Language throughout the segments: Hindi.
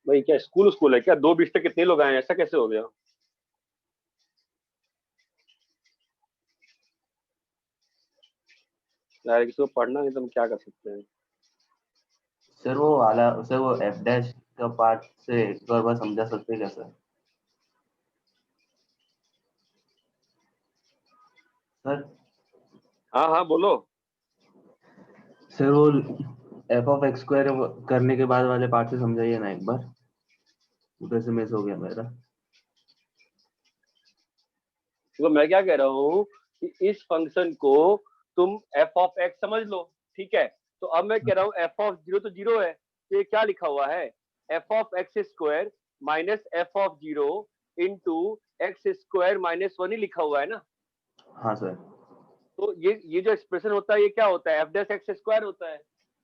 भाई क्या स्कूल स्कूल है क्या? 2 20 तक कितने लोग आए हैं? ऐसा कैसे हो गया? यार किसी को पढ़ना नहीं तो हम क्या कर सकते हैं? सर वो एफ डैश का पार्ट से एक और बार समझा सकते हैं क्या सर? सर हाँ हाँ बोलो। सर वो एफ ऑफ एक्स स्क्वायर करने के बाद वाले पार्ट से समझाइए ना एक बार, उधर से मिस हो गया मेरा। देखो मैं क्या कह रहा हूँ कि इस फंक्शन को तुम एफ ऑफ एक्स समझ लो, ठीक है? तो अब मैं कह रहा हूँ एफ ऑफ जीरो तो जीरो है, तो ये क्या लिखा हुआ है? F of x square minus f of zero into x square minus one ही लिखा हुआ है ना? हाँ सर। तो ये जो एक्सप्रेशन होता है ये क्या होता है? एफ डैश एक्स स्क्वायर होता है,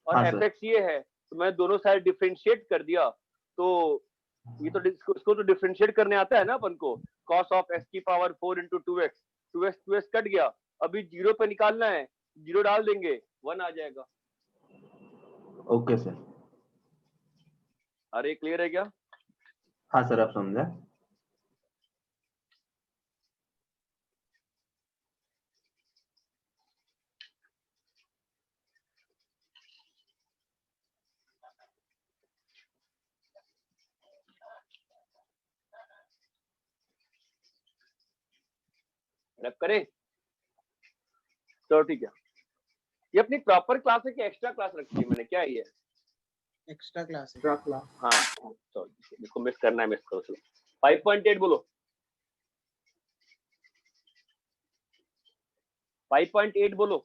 और हाँ एफ सर। एक्स ये है, तो मैं दोनों साइड डिफरेंशिएट कर दिया। तो ये तो इसको तो डिफरेंशिएट करने आता है ना अपन को। कॉस ऑफ एक्स की power 4 into two X, two X cut गया, अभी जीरो पे निकालना है, जीरो डाल देंगे, 1 आ जाएगा। Okay sir. अरे क्लियर है क्या? हाँ सर, अब समझा। रब करें? तो ठीक है। ये अपनी प्रॉपर क्लास है कि एक्स्ट्रा क्लास रखी है मैंने? क्या है ये? एक्स्ट्रा क्लास है। हाँ तो इसको मिस करना है, मिस करो। चलो 5.8 बोलो। 5.8 बोलो।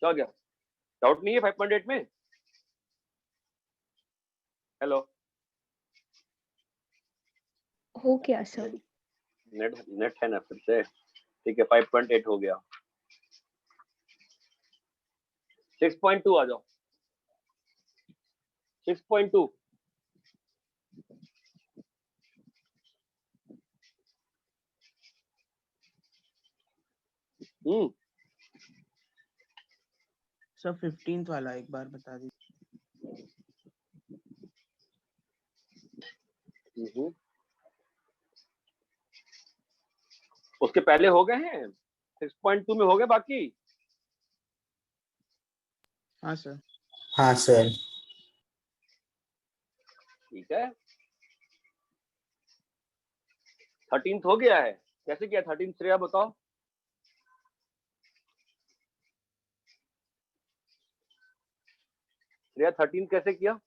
क्या गया? डाउट नहीं है 5.8 में? हेलो, हो गया सर। नेट नेट है ना फिर से? ठीक है 5.8 हो गया। 6.2 आ जाओ। 6.2 सर 15th वाला एक बार बता दीजिए। उसके पहले हो गए हैं, 6.2 में हो गए बाकी। हाँ सर। हाँ सर। ठीक है 13th हो गया है। कैसे किया 13th श्रेया बताओ? श्रेया 13th कैसे किया?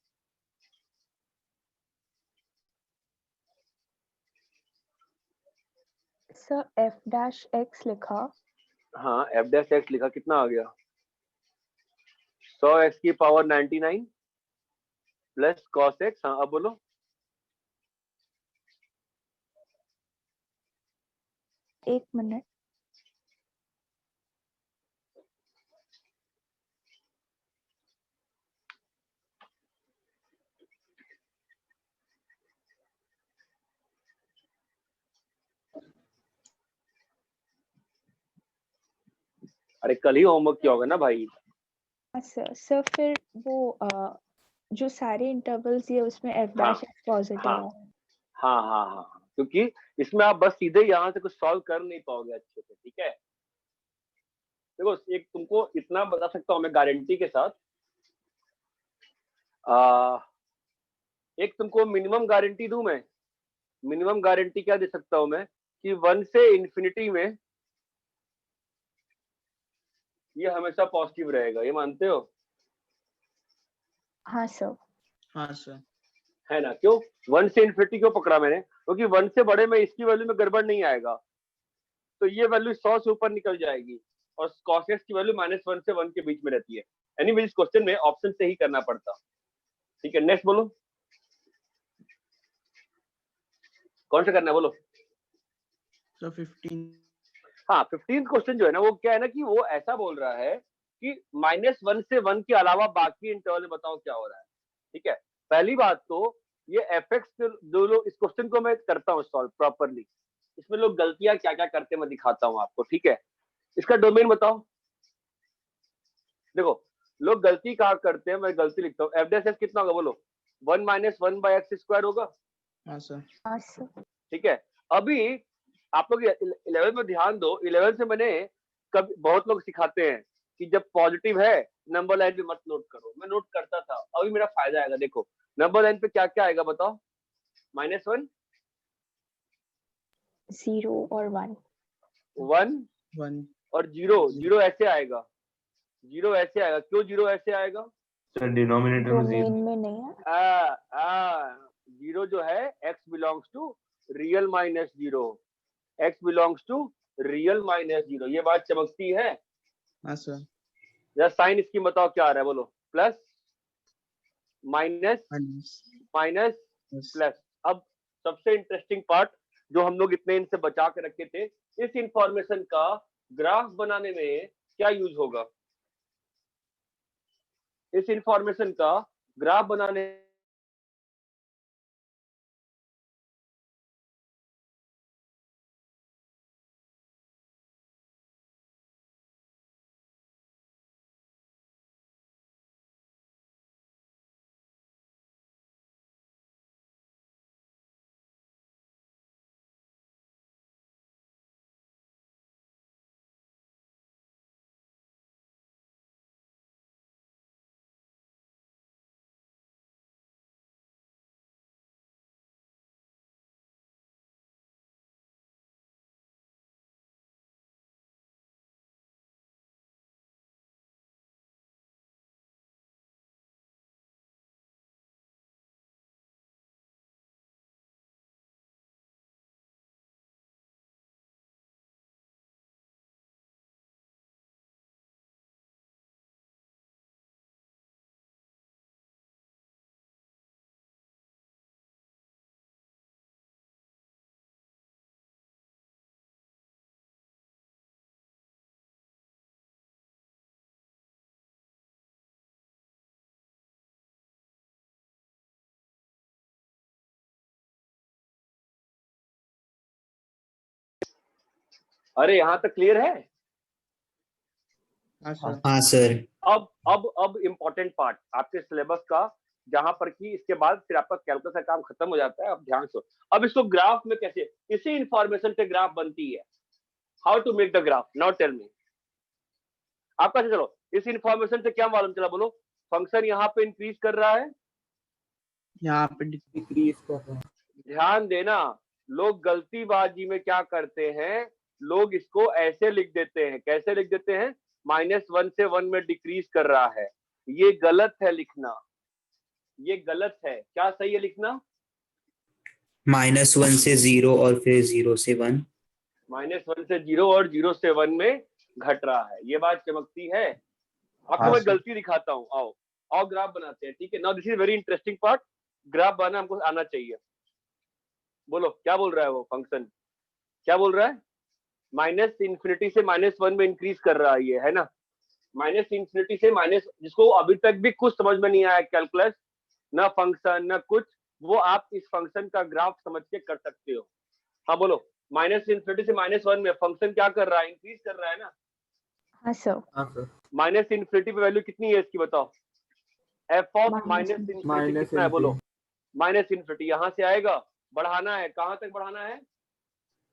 सर एफ डैश एक्स लिखा। हाँ एफ डैश एक्स लिखा, कितना आ गया? 100 एक्स की पावर 99 प्लस कॉस एक्स। हाँ अब बोलो। एक मिनट। अरे कल ही होमवर्क किया होगा ना भाई? सर फिर वो जो सारे इंटरवल्स ये उसमें एफ हाँ डैश एक्स पॉजिटिव हाँ है। हाँ हाँ हाँ, क्योंकि इसमें आप बस सीधे यहाँ से कुछ सॉल्व कर नहीं पाओगे अच्छे से, ठीक है? देखो एक तुमको इतना बता सकता हूँ मैं गारंटी के साथ, एक तुमको मिनिमम गारंटी दूं मैं। मिनिमम गारंटी क्या दे सकता हूं मैं? कि 1 से इंफिनिटी में ये हमेशा पॉजिटिव रहेगा, ये मानते हो? हाँ सर। हाँ सर। है ना? क्यों 1 से इंफिनिटी क्यों पकड़ा मैंने? क्योंकि 1 से बड़े में इसकी वैल्यू में गड़बड़ नहीं आएगा, तो ये वैल्यू 100 से ऊपर निकल जाएगी, और cos x की वैल्यू -1 से 1 के बीच में रहती है। एनीवे इस क्वेश्चन में ऑप्शन से ही करना पड़ता। ठीक है नेक्स्ट बोलो, कौन सा करना है बोलो? सर 15। हाँ 15th क्वेश्चन जो है ना, वो क्या है ना कि वो ऐसा बोल रहा है कि -1 से 1 के अलावा बाकी इंटरवल में बताओ क्या हो रहा है। ठीक है, पहली बात तो ये एफ एक्स जो लोग इस क्वेश्चन को मैं करता हूँ सॉल्व प्रॉपरली, इसमें लोग गलतियां क्या क्या करते मैं दिखाता हूँ आपको। ठीक है, इसका डोमेन बताओ। देखो लोग गलती कहाँ करते हैं, मैं गलती लिखता हूँ। एफ डैश एफ कितना होगा बोलो, 1 माइनस 1 बाय एक्स स्क्वायर होगा। हाँ सर। हाँ सर। ठीक है, अभी आप लोग 11 में ध्यान दो, 11 से मैंने कभी बहुत लोग सिखाते हैं कि जब पॉजिटिव है नंबर लाइन पे मत नोट करो, मैं नोट करता था, अभी मेरा फायदा आएगा। देखो नंबर लाइन पे क्या क्या आएगा बताओ, -1 0 और 1 1 1 और 0 0 ऐसे आएगा, 0 ऐसे आएगा। क्यों 0 ऐसे आएगा? सर डिनोमिनेटर में डोमेन 0। में नहीं है। 0 जो है x belongs to real -0, x belongs to real -0, ये बात चमकती है। हाँ सर। जरा साइन इसकी बताओ क्या आ रहा है बोलो, प्लस माइनस माइनस प्लस। अब सबसे इंटरेस्टिंग पार्ट जो हम लोग इतने इनसे बचा के रखे थे, इस इंफॉर्मेशन का ग्राफ बनाने में क्या यूज होगा? इस इंफॉर्मेशन का ग्राफ बनाने अरे यहाँ तक क्लियर है? हाँ सर। हाँ सर। अब इम्पोर्टेंट पार्ट आपके सिलेबस का, जहां पर कि इसके बाद फिर आपका कैलकुलस का काम खत्म हो जाता है। अब ध्यान से, अब इसको ग्राफ में कैसे, इसी इंफॉर्मेशन पे ग्राफ बनती है। How to make the graph, now tell me. आपका चलो इस इंफॉर्मेशन से क्या मालूम चला बोलो, फंक्शन यहाँ पे इंक्रीज कर रहा है, यहाँ पे डिक्रीज कर रहा है। ध्यान देना। लोग गलतीबाजी में क्या करते हैं, लोग इसको ऐसे लिख देते हैं। कैसे लिख देते हैं? -1 से 1 में डिक्रीज कर रहा है। ये गलत है लिखना, ये गलत है। क्या सही है लिखना? -1 से 0 और फिर 0 से 1। -1 से 0 और 0 से 1 में घट रहा है, ये बात चमकती है। आपको हाँ मैं सर। गलती दिखाता हूँ, आओ आओ ग्राफ बनाते हैं। ठीक है, now this is very interesting part. Graph बनाना हमको आना चाहिए। बोलो क्या बोल रहा है वो फंक्शन, क्या बोल रहा है? -∞ से -1 में इंक्रीज कर रहा है, ये है ना। -∞ से माइनस, जिसको अभी तक भी कुछ समझ में नहीं आया कैलकुलस, ना फंक्शन ना कुछ, वो आप इस फंक्शन का ग्राफ समझ के कर सकते हो। हाँ बोलो, -∞ से -1 में फंक्शन क्या कर रहा है? इंक्रीज कर रहा है ना। हाँ सर। हाँ सर। -∞ पे वैल्यू कितनी है इसकी बताओ? f ऑफ -∞ -∞ कितना है बोलो? -∞ यहाँ से आएगा, बढ़ाना है, कहाँ तक बढ़ाना है?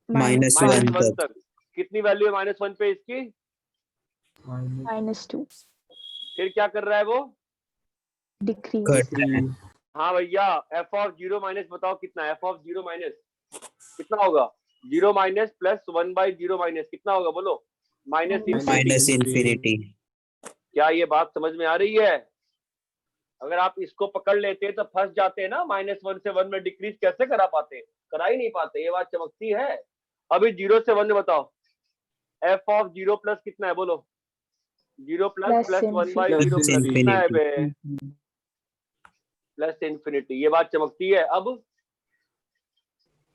-1 -1 तक। तक। कितनी वैल्यू है -1 पे इसकी? -2 फिर क्या कर रहा है वो? डिक्रीज। घट रहा है। हाँ भैया, f ऑफ 0 माइनस बताओ कितना है? f ऑफ 0 माइनस कितना होगा? 0 माइनस प्लस 1 बाई 0 माइनस कितना होगा बोलो? -∞। क्या ये बात समझ में आ रही है? अगर आप इसको पकड़ लेते तो फंस जाते ना, -1 से 1 में डिक्रीज कैसे करा पाते? करा ही नहीं पाते, ये बात चमकती है। अभी 0 से 1 में बताओ, f ऑफ 0 प्लस कितना है बोलो? 0 plus plus 1 by 0 plus plus कितना है बे? इन्फिनिटी। +∞, ये बात चमकती है। अब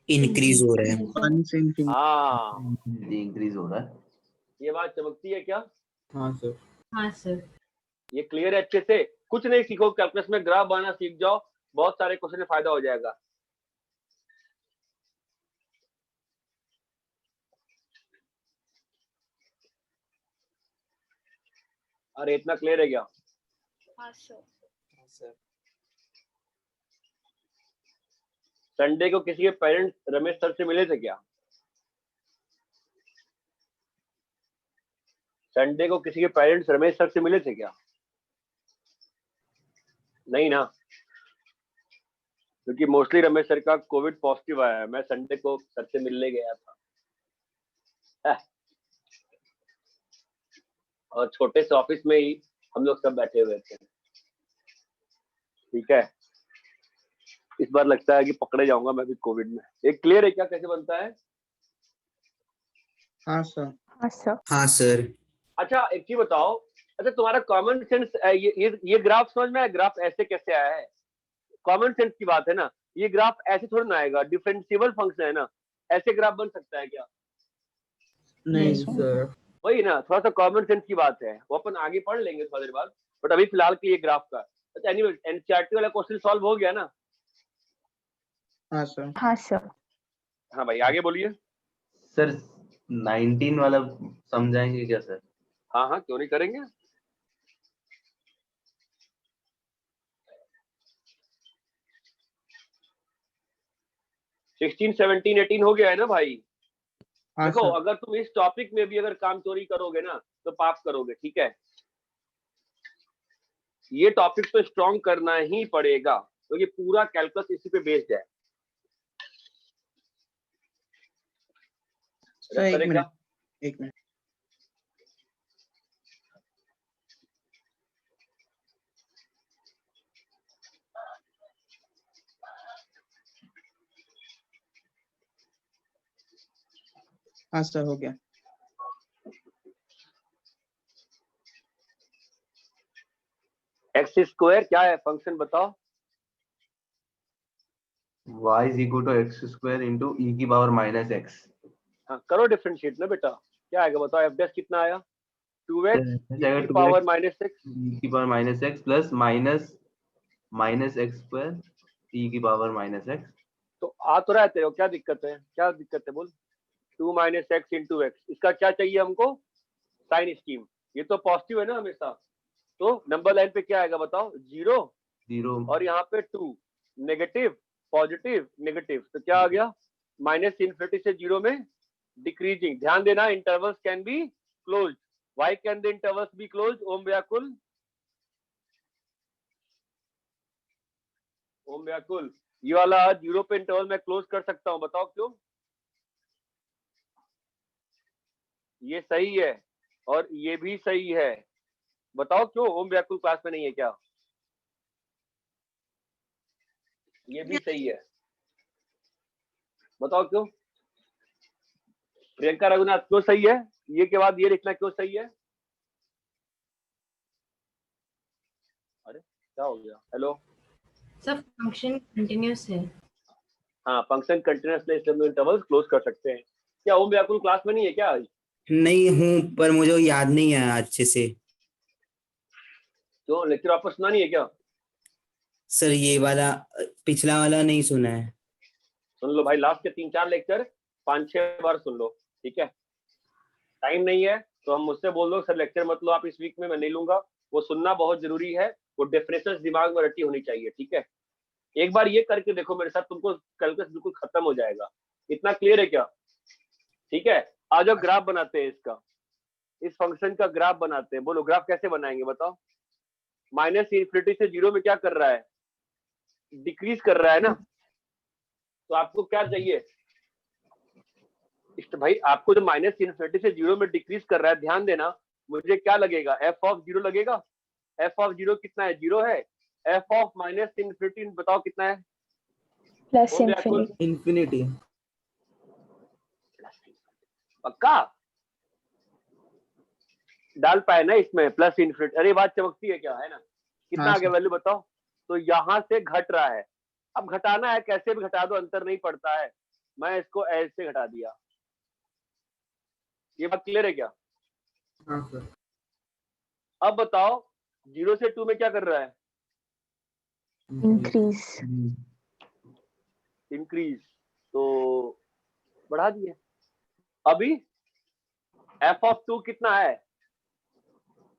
इंक्रीज हो रहा है। 1 से इन्फिनिटी। हाँ, इंक्रीज हो रहा है। ये बात चमकती है क्या? हाँ सर। हाँ सर। ये क्लियर है अच्छे से? कुछ नहीं सीखो, कैलकुलस में ग्राफ बनाना सीख जाओ, बहुत सारे क्वेश्चन में फायदा हो जाएगा। अरे इतना क्लियर है क्या? हाँ सर। संडे को किसी के पेरेंट्स रमेश सर से मिले थे क्या? संडे को किसी के पेरेंट्स रमेश सर से मिले थे क्या? नहीं ना, क्योंकि मोस्टली रमेश सर का कोविड पॉजिटिव आया है। मैं संडे को सर से मिलने गया था और छोटे से ऑफिस में ही हम लोग सब बैठे हुए थे। ठीक है, इस बार लगता है कि पकड़े जाऊंगा मैं भी कोविड में। एक क्लियर है क्या कैसे बनता है? हाँ सर। हाँ सर। हाँ सर। अच्छा एक चीज बताओ, अच्छा तुम्हारा कॉमन सेंस, ये ग्राफ समझ में आया? ग्राफ ऐसे कैसे आया है? कॉमन सेंस की बात है ना, ये ग्राफ ऐसे थोड़ी ना आएगा, डिफरेंशिएबल फंक्शन है ना, ऐसे ग्राफ बन सकता है क्या? नहीं सर। सर। वही ना, थोड़ा सा कॉमन सेंस की बात है, वो अपन आगे पढ़ लेंगे थोड़ी देर बाद, बट अभी फिलहाल के लिए ग्राफ का। अच्छा एनीवे, एनसीईआरटी वाला क्वेश्चन सॉल्व हो गया ना? हाँ सर। हाँ सर। हाँ भाई आगे बोलिए। सर 19 वाला समझाएंगे क्या सर? हाँ हाँ क्यों नहीं करेंगे। सिक्सटीन 17 18 हो गया है ना भाई? हाँ देखो सर। अगर तुम इस टॉपिक में भी अगर काम चोरी करोगे ना तो पाप करोगे, ठीक है? ये टॉपिक तो स्ट्रॉन्ग करना ही पड़ेगा क्योंकि पूरा कैलकुलस इसी पे बेस्ड है। सर एक करें क्या? मिनट, एक मिनट। हाँ सर हो गया। एक्स स्क्वायर क्या है फंक्शन बताओ? y is equal to x square into e की पावर माइनस एक्स। हाँ करो डिफरेंशिएट ना बेटा, क्या आएगा बताओ? एफ डैश कितना आया? 2x जाएगा की 2x power minus x. e की power minus x plus minus minus x square e की पावर माइनस एक्स। तो आ तो रहा है तेरे को, क्या दिक्कत है? क्या दिक्कत है बोल? 2 माइनस एक्स इंटू एक्स, इसका क्या चाहिए हमको? Sign scheme. ये तो पॉजिटिव है ना हमेशा, तो नंबर लाइन पे क्या आएगा बताओ? 0 जीरो और यहाँ पे 2, नेगेटिव पॉजिटिव नेगेटिव, तो क्या आ गया? माइनस इन्फिनिटी से 0 में डिक्रीजिंग। ध्यान देना, intervals can be closed. Why can the intervals be closed? Om Vyakul, Om व्याकुल, ये वाला 0 पे इंटरवल मैं क्लोज कर सकता हूँ, बताओ क्यों? ये सही है और ये भी सही है, बताओ क्यों? ओम व्याकुल क्लास में नहीं है क्या? ये भी सही है, बताओ क्यों? प्रियंका रघुनाथ क्यों सही है? ये के बाद ये लिखना क्यों सही है? अरे क्या हो गया? हेलो, सब फंक्शन कंटिन्यूस है। हाँ फंक्शन कंटिन्यूअसली, इसलिए हम इंटरवल्स क्लोज कर सकते हैं। क्या ओम व्याकुल क्लास में नहीं है क्या आज? नहीं हूँ, पर मुझे याद नहीं है अच्छे से। क्यों, लेक्चर वापस सुना नहीं है क्या? सर ये वाला, पिछला वाला नहीं सुना है। सुन लो भाई, लास्ट के 3-4 लेक्चर 5-6 बार सुन लो, ठीक है? टाइम नहीं है तो हम मुझसे बोल दो सर लेक्चर मत लो आप इस वीक में, मैं नहीं लूंगा। वो सुनना बहुत जरूरी है, वो डेफिनेशन दिमाग में रटी होनी चाहिए, ठीक है? एक बार ये करके देखो मेरे साथ, तुमको कैलकुलस बिल्कुल खत्म हो जाएगा। इतना क्लियर है क्या? ठीक है, आज अब ग्राफ बनाते हैं इसका, इस फंक्शन का ग्राफ बनाते हैं। बोलो ग्राफ कैसे बनाएंगे बताओ? माइनस इन्फिनिटी से 0 में क्या कर रहा है? डिक्रीज कर रहा है ना, तो आपको क्या चाहिए? भाई आपको जो माइनस इन्फिनिटी से 0 में डिक्रीज कर रहा है, ध्यान देना, मुझे क्या लगेगा? एफ ऑफ 0 लगेगा। एफ ऑफ 0 कितना है? 0 है। एफ ऑफ माइनस इन्फिनिटी बताओ कितना है? प्लस ओम व्याकुल, इन्फिनिटी। इन्फिनिटी। पक्का डाल पाए ना इसमें प्लस इन्फिनिटी? अरे बात चमकती है क्या, है ना? कितना हाँ आ गया सर। वैल्यू बताओ? तो यहाँ से घट रहा है, अब घटाना है कैसे भी घटा दो, अंतर नहीं पड़ता है। मैं इसको ऐसे घटा दिया, ये बात क्लियर है क्या? हाँ सर। अब बताओ 0 से 2 में क्या कर रहा है? इंक्रीज। इंक्रीज, तो बढ़ा दिए। अभी एफ ऑफ 2 कितना है?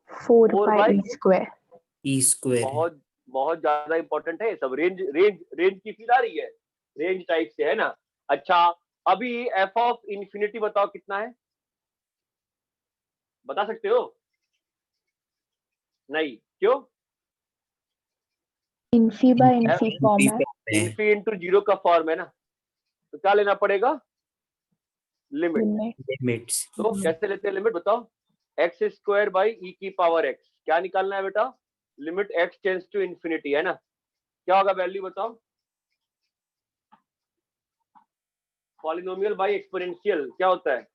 4 4 by by e square. E square है। बहुत बहुत ज्यादा इंपॉर्टेंट है ये सब। रेंज की फील आ रही है, रेंज टाइप से है ना। अच्छा, अभी एफ ऑफ इंफिनिटी बताओ कितना है, बता सकते हो? नहीं, क्यों? इन्फी बाय इन्फी फॉर्म है। इन्फी इंटू जीरो का फॉर्म है ना, तो क्या लेना पड़ेगा? लिमिट। लिमिट लिमिट्स तो कैसे लेते हैं लिमिट बताओ? एक्स स्क्वायर बाई ई की पावर एक्स, क्या निकालना है बेटा? Limit X tends to infinity, है ना। क्या होगा वैल्यू बताओ? पॉलिनोमियल बाई एक्सपोनेंशियल क्या होता है?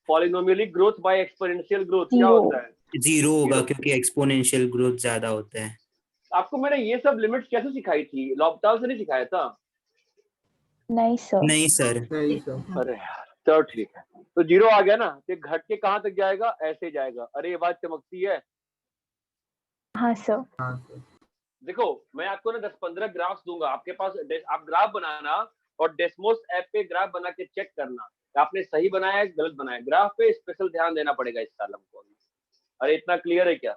पॉलिनोमियली ग्रोथ बाय एक्सपोनेंशियल ग्रोथ क्या Zero. होता है? 0 होगा Zero. क्योंकि एक्सपोनेंशियल ग्रोथ ज्यादा होता है। आपको मैंने ये सब लिमिट्स कैसे सिखाई थी? लॉपटाल से नहीं सिखाया था? नहीं सर। नहीं सर, नहीं सर। अरे यार, चलो ठीक है। तो जीरो आ गया ना, तो घट के कहां तक जाएगा? ऐसे जाएगा। अरे ये बात चमकती है। हाँ सर। हाँ सर। देखो, मैं आपको ना 10-15 ग्राफ्स दूंगा आपके पास, आप ग्राफ बनाना और डेस्मोस ऐप पे ग्राफ बना के चेक करना आपने सही बनाया है गलत बनाया। ग्राफ पे स्पेशल ध्यान देना पड़ेगा इस साल हमको। अरे इतना क्लियर है क्या?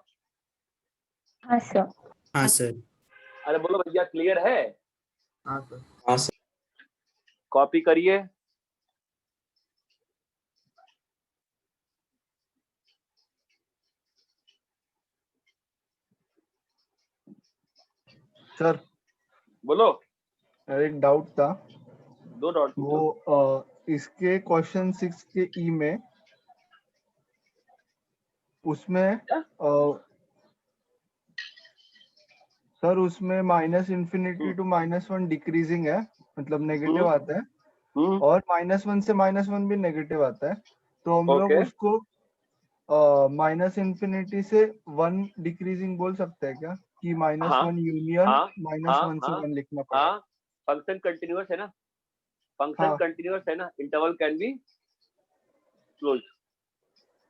हाँ सर। हाँ सर। अरे बोलो भैया, क्लियर है? हाँ सर। हाँ सर। कॉपी करिए। सर बोलो। एक डाउट था। दो डॉट वो इसके क्वेश्चन 6 के ई में उसमें क्या? सर उसमें माइनस इन्फिनिटी टू -1 डिक्रीजिंग है, मतलब नेगेटिव आता है, और -1 से -1 भी नेगेटिव आता है। तो हम लोग ओके। उसको माइनस इन्फिनिटी से 1 डिक्रीजिंग बोल सकते हैं क्या, कि हाँ, -1 यूनियन हाँ, -1 से 1 लिखना पड़ेगा? हाँ, फंक्शन कंटिन्यूअस है ना, फंक्शन हाँ। कंटिन्यूअस है ना, इंटरवल कैन बी क्लोज।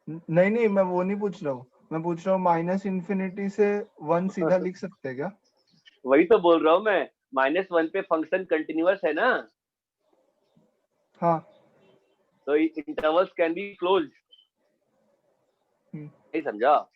नहीं नहीं, मैं वो नहीं पूछ रहा हूँ, मैं पूछ रहा हूँ माइनस इन्फिनिटी से 1 सीधा लिख सकते हैं क्या? वही तो बोल रहा हूँ मैं, -1 पे फंक्शन कंटिन्यूअस है ना, हाँ। तो इंटरवल्स कैन बी क्लोज। नहीं समझा?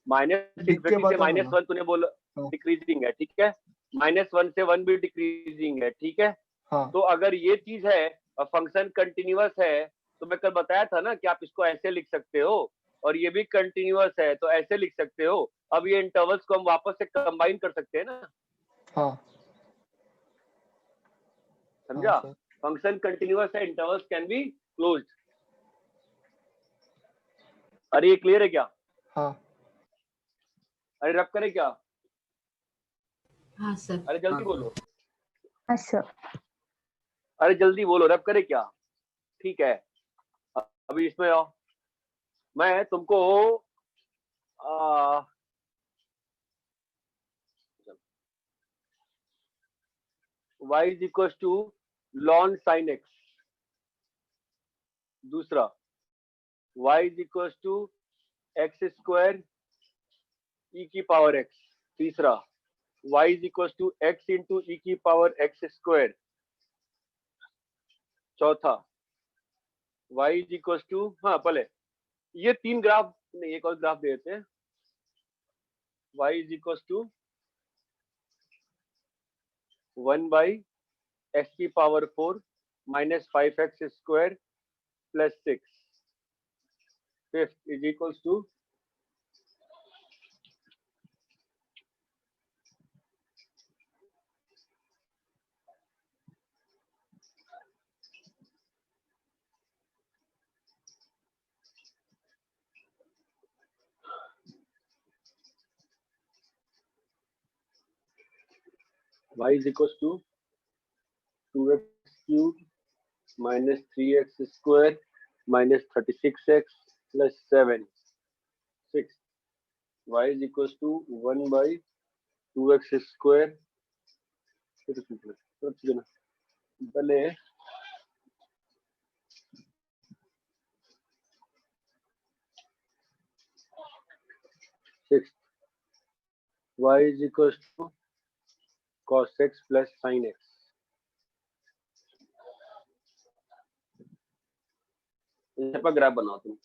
माइनस लिख के इन्फिनिटी से बता दो ना। -1 तूने बोला हाँ। डिक्रीजिंग है, ठीक है। -1 से 1 भी डिक्रीजिंग है, ठीक है। हाँ। तो अगर ये चीज है और फंक्शन कंटिन्यूअस है, तो मैं कल बताया था ना कि आप इसको ऐसे लिख सकते हो, और ये भी कंटिन्यूअस है तो ऐसे लिख सकते हो। अब ये इंटरवल्स को हम वापस से कंबाइन कर सकते हैं ना। हाँ। समझा? हाँ सर। फंक्शन कंटिन्यूअस है, इंटरवल्स कैन बी क्लोज्ड। अरे ये क्लियर है क्या? हाँ। अरे रब करे क्या? हाँ सर। अरे जल्दी बोलो, हाँ सर। अरे जल्दी बोलो, रब करे क्या? ठीक है, अभी इसमें आओ। मैं तुमको y is equal to ln sin x, दूसरा y is equal to x square e की पावर x, तीसरा y is equal to x into e की पावर एक्स स्क्वायर, चौथा y इज इक्वल टू, हाँ पहले ये 3 ग्राफ नहीं, एक और ग्राफ देते हैं। y is equal to 1 by x की power 4 -5x square plus 6, fifth is equal to y is equals to 2x cube minus 3x square minus 36x plus 7, 6. Y is equals to 1 by 2x square. पहले six. Y is equals to cos x plus sin x. यहाँ पर ग्राफ बनाओ तुम।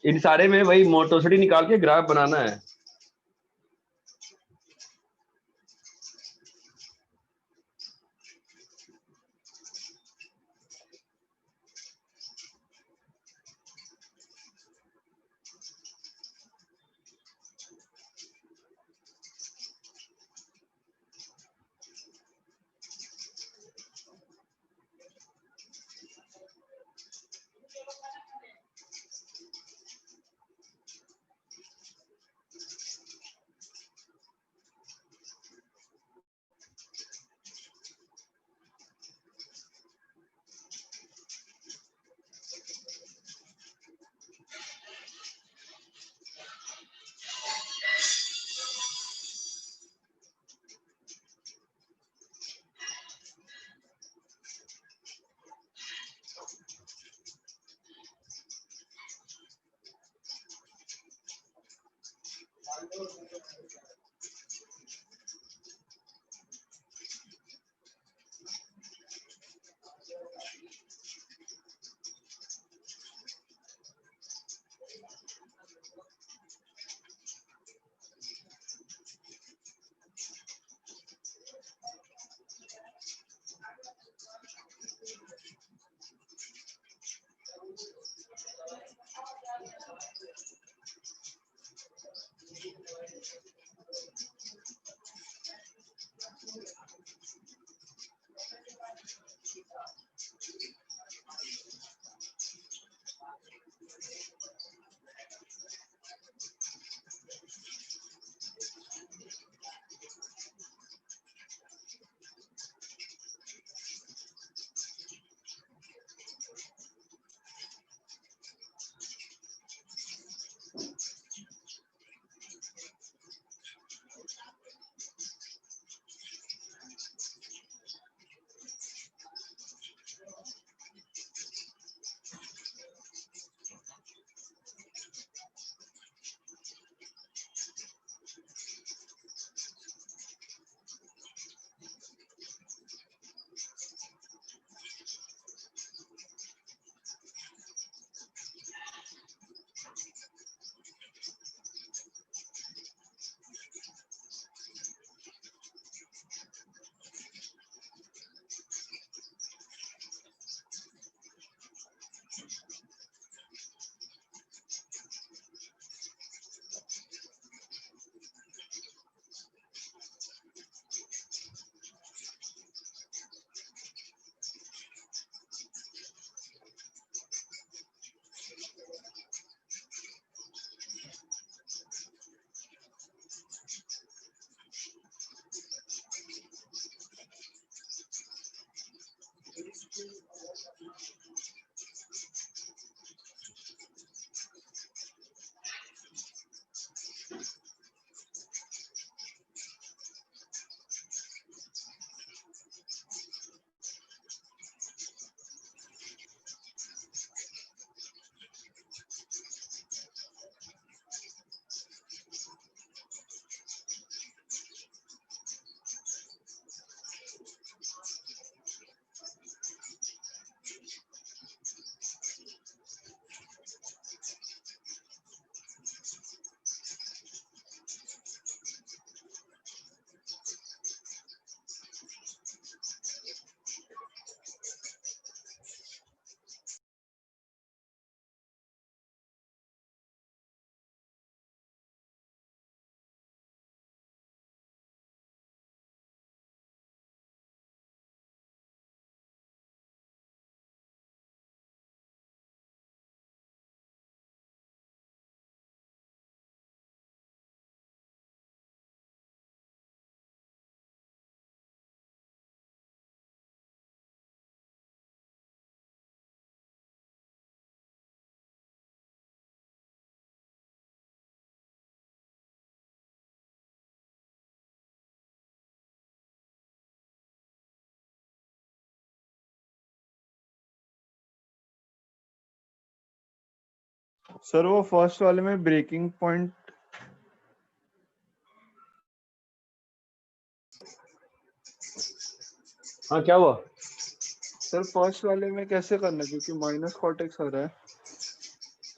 इन सारे में वही मोटोसिटी निकाल के ग्राफ बनाना है। सर वो फर्स्ट वाले में ब्रेकिंग पॉइंट हाँ क्या हुआ? सर फर्स्ट वाले में कैसे करना है, क्योंकि माइनस कॉट एक्स आ रहा है,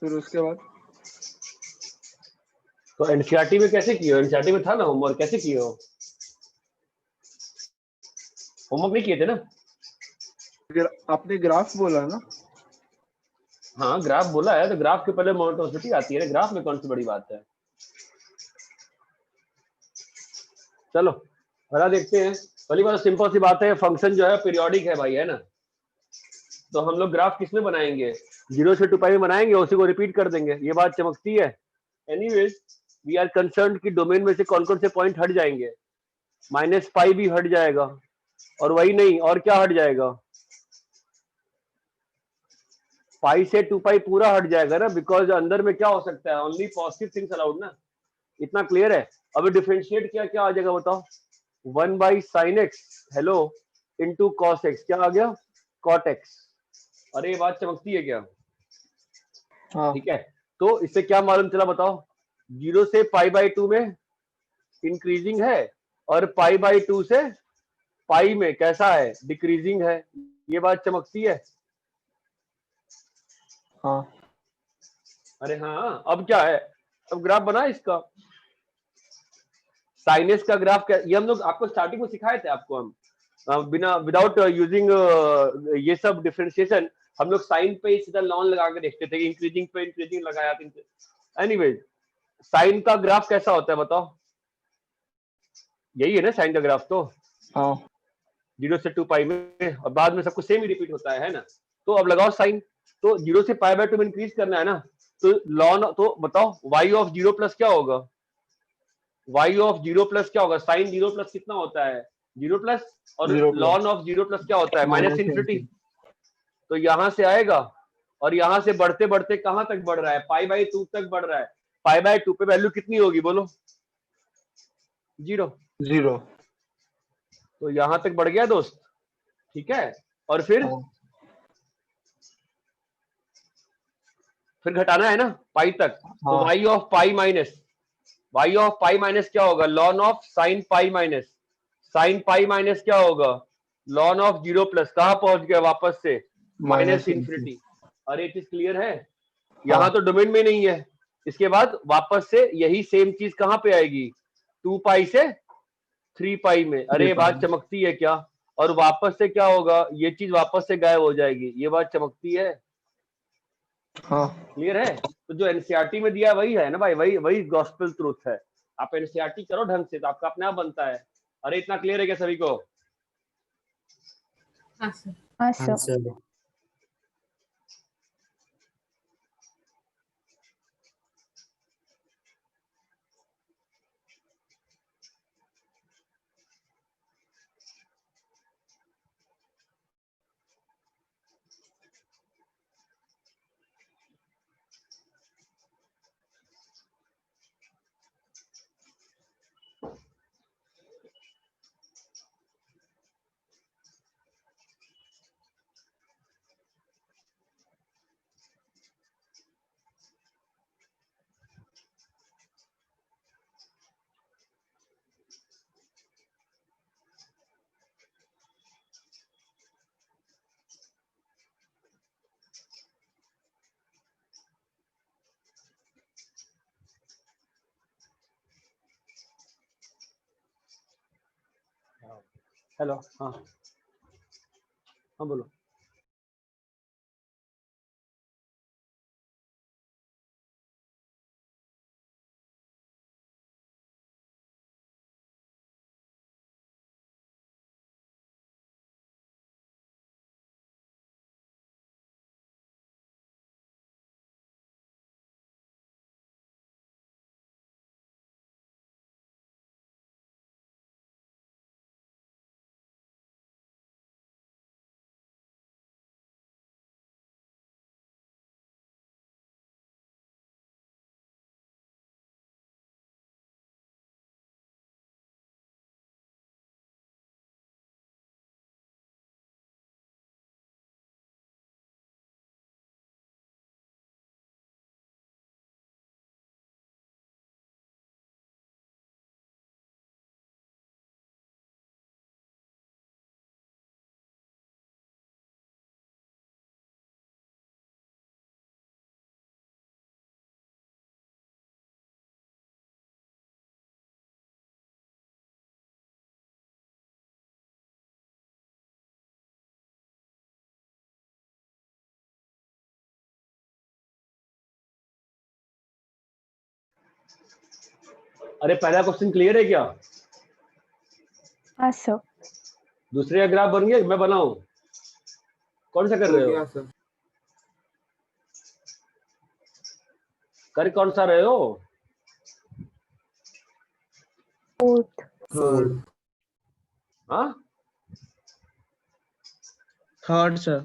फिर उसके बाद तो एनसीईआरटी में कैसे किए हो? एनसीईआरटी में था ना होमवर्क, कैसे किए हो? होमवर्क नहीं किए थे ना? आपने ग्राफ बोला ना? हाँ ग्राफ बोला है, तो ग्राफ के पहले मोनोटोनिसिटी आती है ना, ग्राफ में कौन सी बड़ी बात है? चलो अगला देखते हैं। पहली बात सिंपल सी बात है, फंक्शन जो है पीरियोडिक है भाई, है ना? तो हम लोग ग्राफ किसमें बनाएंगे? 0 से 2 पाई में बनाएंगे, उसी को रिपीट कर देंगे। ये बात चमकती है। एनीवेज वी आर कंसर्न कि डोमेन में से कौन कौन से पॉइंट हट जाएंगे। -पाई भी हट जाएगा, और वही नहीं और क्या हट जाएगा? पाई से 2 पाई पूरा हट जाएगा ना, बिकॉज अंदर में क्या हो सकता है? ओनली पॉजिटिव थिंग्स अलाउड ना। इतना क्लियर है? अब डिफरेंशिएट किया क्या आ जाएगा बताओ? 1/sin x hello into cos x, क्या आ गया? cot x। अरे ये बात चमकती है क्या? हाँ ठीक है, तो इससे क्या मालूम चला बताओ? 0 से π/2 में इंक्रीजिंग है, और π/2 से पाई में कैसा है? डिक्रीजिंग है। ये बात चमकती है? हाँ अरे हाँ, अब क्या है? अब ग्राफ बना इसका। साइनेस का ग्राफ क्या, ये हम लोग आपको स्टार्टिंग में सिखाए थे आपको हम, बिना विदाउट यूजिंग ये सब डिफरेंशिएशन। हम लोग साइन पे सीधा लॉन लगा के देखते थे, इंक्रीजिंग पे इंक्रीजिंग लगाया। एनीवेज साइन का ग्राफ कैसा होता है बताओ? यही है ना साइन का ग्राफ तो, हाँ 0 से 2 पाई में, और बाद में सब कुछ सेम ही रिपीट होता है ना? तो अब लगाओ साइन। तो 0 से π/2 में इंक्रीज करना है ना, तो लॉन, तो बताओ y ऑफ 0 प्लस क्या होगा? y ऑफ 0 प्लस क्या होगा? साइन 0 प्लस कितना होता है? 0 प्लस, और 0 लॉन प्लस ऑफ 0 प्लस क्या होता है? Minus -infinity. इन्फिनिटी। तो यहां से आएगा, और यहां से बढ़ते बढ़ते कहां तक बढ़ रहा है? π/2 तक बढ़ रहा है। π/2 पे वैल्यू कितनी होगी बोलो? 0। 0। तो यहां तक बढ़ गया दोस्त, ठीक है? और फिर हाँ घटाना है ना पाई तक। तो हाँ y ऑफ पाई माइनस क्या होगा? Lawn of sine pi minus. Sine pi minus क्या होगा? Lawn of 0 plus. कहां पहुंच गया वापस से? Minus infinity. -इन्फिनिटी। अरे चीज क्लियर है? हाँ यहां तो डोमेन में नहीं है। इसके बाद वापस से यही सेम चीज कहां पे आएगी? 2 पाई से 3 पाई में। 3 अरे ये बात पाई। चमकती है क्या? और वापस से क्या होगा? ये चीज वापस से गायब हो जाएगी। ये बात चमकती है? हाँ क्लियर है? तो जो एनसीईआरटी में दिया है वही है ना भाई, वही वही गॉस्पेल ट्रूथ है। आप एनसीईआरटी करो ढंग से, तो आपका अपने आप बनता है। अरे इतना क्लियर है क्या सभी को? हाँ सर। हाँ हाँ सर। सर। हेलो, हाँ हाँ बोलो। अरे पहला क्वेश्चन क्लियर है क्या? हाँ सर। दूसरे का ग्राफ बन गया, मैं बनाऊं? कौन सा कर रहे हो? सर कर कौन सा रहे हो? फोर्थ। फोर। हाँ थर्ड सर।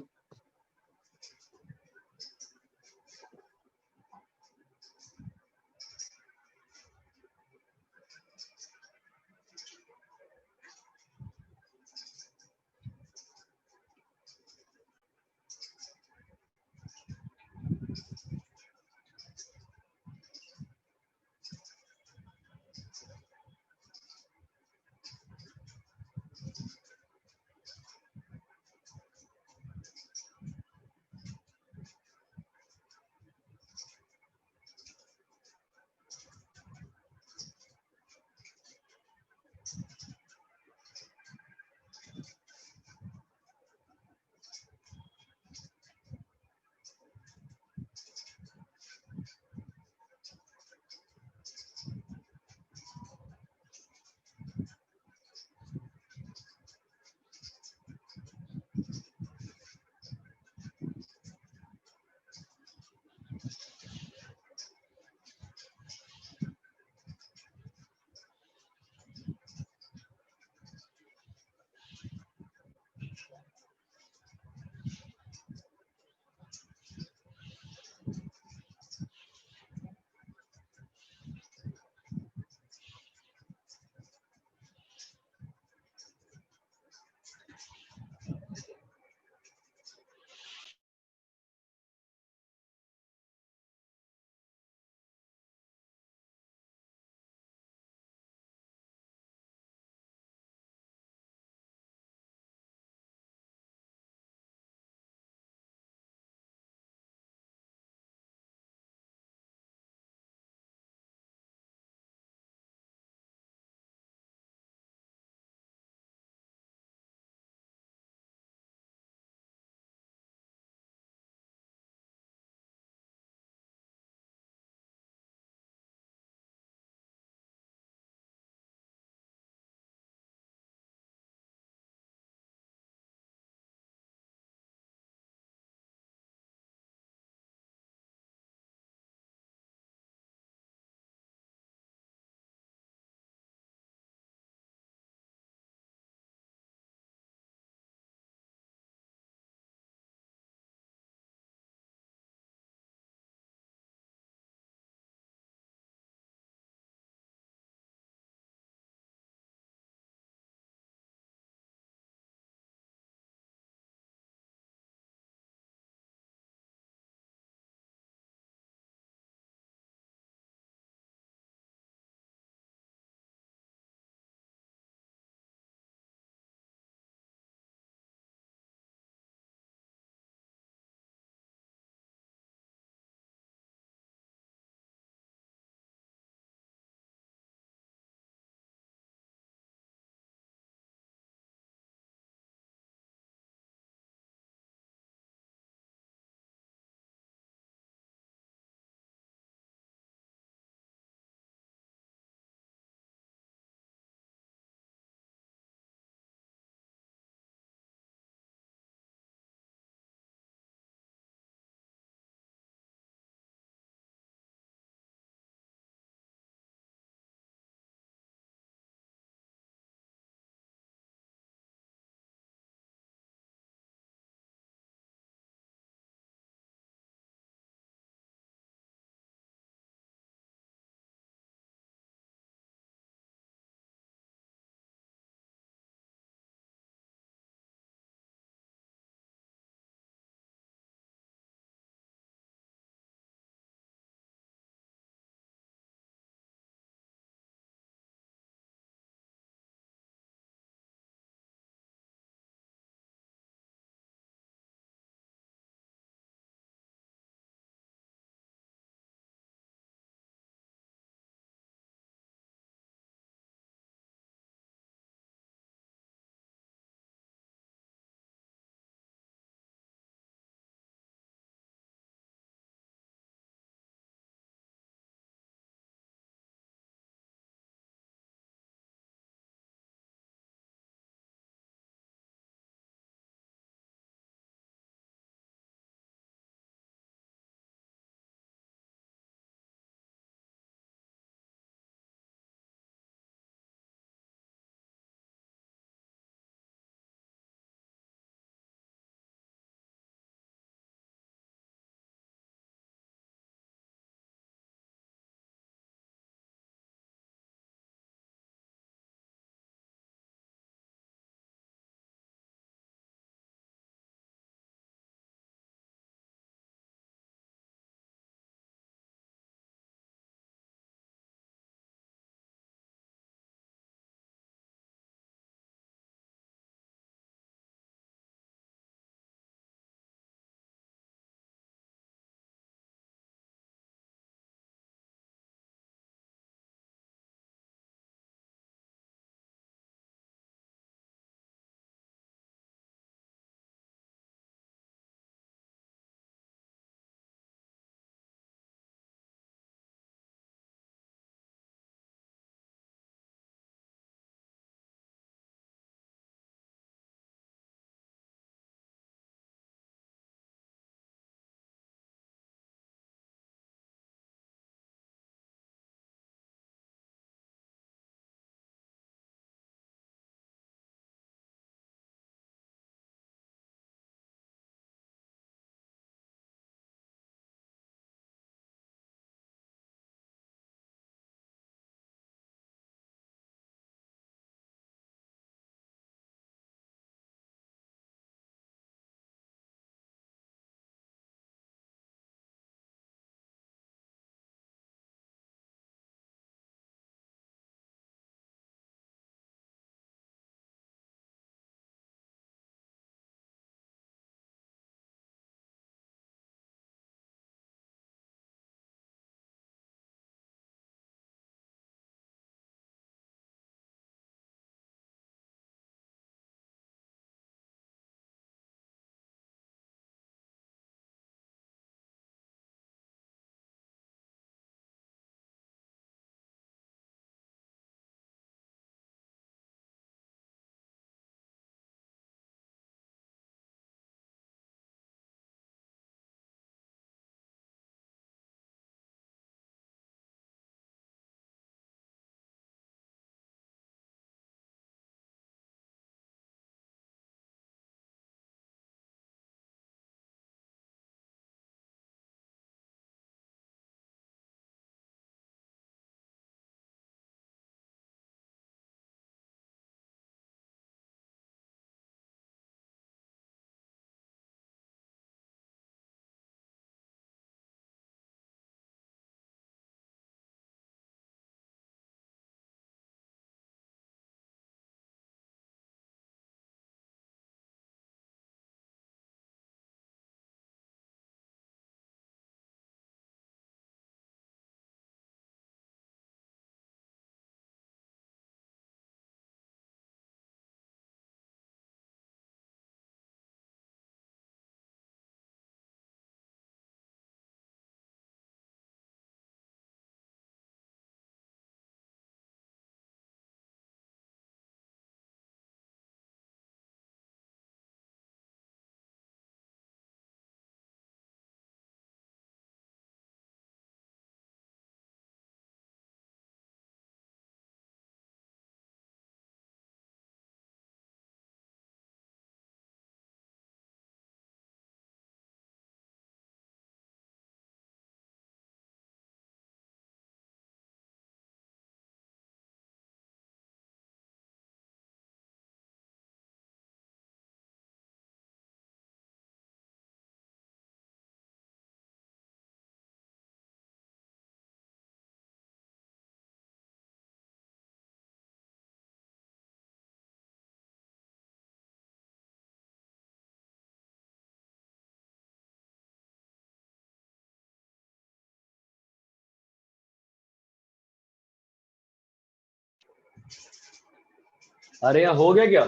अरे यहाँ हो गया क्या?